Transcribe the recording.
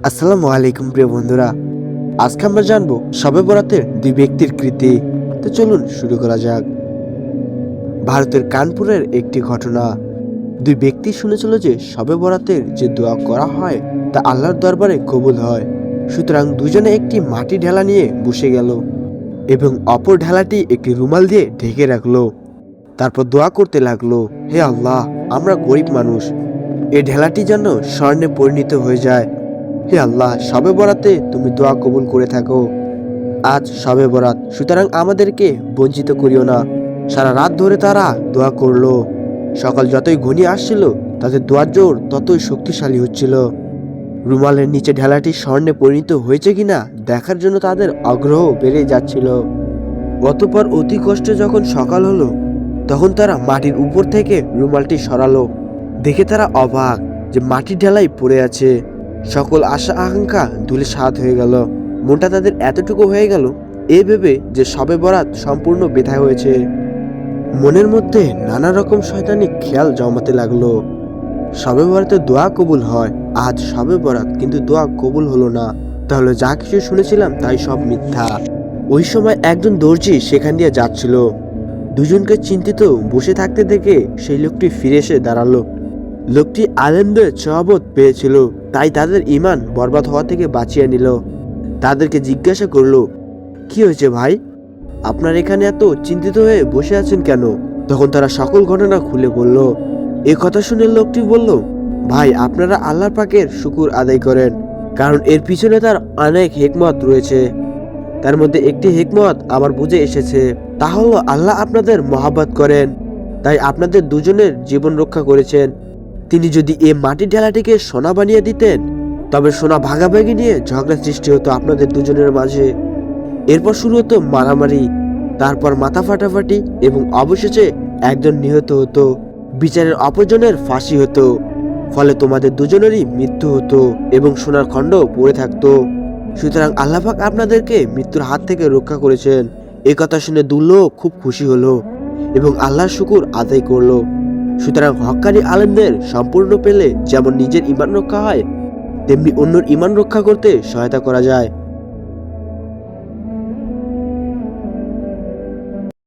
আসসালামু আলাইকুম প্রিয় বন্ধুরা। আজকে আমরা জানবো শবে বরাতের দুই ব্যক্তির কৃতি। তো চলুন শুরু করা যাক। ভারতের কানপুরের একটি ঘটনা। দুই ব্যক্তি শুনেছিল যে শবে বরাতের যে দোয়া করা হয় তা আল্লাহর দরবারে কবুল হয়। সুতরাং দুজনে একটি মাটি ঢেলা নিয়ে বসে গেল এবং অপর ঢেলাটি একটি রুমাল দিয়ে ঢেকে রাখলো। তারপর দোয়া করতে লাগলো, হে আল্লাহ, আমরা গরিব মানুষ, এই ঢেলাটি যেন স্বর্ণে পরিণত হয়ে যায়। হে আল্লাহ, শবে বরাতে তুমি দোয়া কবুল করে থাকো। আজ শবে বরাত, সুতরাং আমাদেরকে বঞ্চিত করিও না। সারা রাত ধরে তারা দোয়া করলো। সকাল যতই ঘনিয়ে আসছিল তাদের দোয়ার জোর ততই শক্তিশালী হচ্ছিল। রুমালের নিচে ঢেলাটি স্বর্ণে পরিণত হয়েছে কিনা দেখার জন্য তাদের আগ্রহ বেড়ে যাচ্ছিল। অতঃপর অতি কষ্টে যখন সকাল হলো তখন তারা মাটির উপর থেকে রুমালটি সরালো। দেখে তারা অবাক যে মাটির ঢেলাই পড়ে আছে। সকল আশা আকাঙ্ক্ষা ধুলে সাত হয়ে গেল। মনটা তাদের এতটুকু হয়ে গেল এ ভেবে যে শবে বরাত সম্পূর্ণ বৃথা হয়েছে। মনের মধ্যে নানা রকম শয়তানি খেয়াল জমাতে লাগলো। শবে বরাতে দোয়া কবুল হয়, আজ শবে বরাত কিন্তু দোয়া কবুল হলো না। তাহলে যা কিছু শুনেছিলাম তাই সব মিথ্যা। ওই সময় একজন দর্জি সেখান দিয়ে যাচ্ছিল। দুজনকে চিন্তিত বসে থাকতে দেখে সেই লোকটি ফিরে এসে দাঁড়ালো। লোকটি আলেমদের সহবত পেয়েছিল, তাই তাদের ঈমান বরবাদ হওয়া থেকে বাঁচিয়ে নিল। তাদেরকে জিজ্ঞাসা করলো, কি হয়েছে ভাই, আপনার এখানে এত চিন্তিত হয়ে বসে আছেন কেন? তখন তারা সকল ঘটনা খুলে বলল। এ কথা শুনে লোকটি বলল, ভাই, আপনারা আল্লাহ পাকের শুকুর আদায় করেন, কারণ এর পিছনে তার অনেক হিকমত রয়েছে। তার মধ্যে একটি হিকমত আমার বুঝে এসেছে, তা হলো আল্লাহ আপনাদের মহাব্বত করেন, তাই আপনাদের দুজনের জীবন রক্ষা করেছেন। তিনি যদি এই মাটির ঢেলাটিকে সোনা বানিয়ে দিতেন তবে সোনা ভাগাভাগি নিয়ে ঝগড়া সৃষ্টি হতো আপনাদের দুজনের মাঝে। এরপর শুরু হতো মারামারি, তারপর মাথা ফাটাফাটি এবং অবশেষে একজন নিহত হতো। বিচারের অপরজনের ফাঁসি হতো। ফলে তোমাদের দুজনেরই মৃত্যু হতো এবং সোনার খণ্ড পড়ে থাকতো। সুতরাং আল্লাহ পাক আপনাদেরকে মৃত্যুর হাত থেকে রক্ষা করেছেন। এই কথা শুনে দু লোক খুব খুশি হলো এবং আল্লাহর শুকুর আদায় করলো। সুতরাং হক্কানি আলেমদের সম্পূর্ণ পেলে যেমন নিজের ঈমান রক্ষা হয়, তেমনি অন্যের ঈমান রক্ষা করতে সহায়তা করা যায়।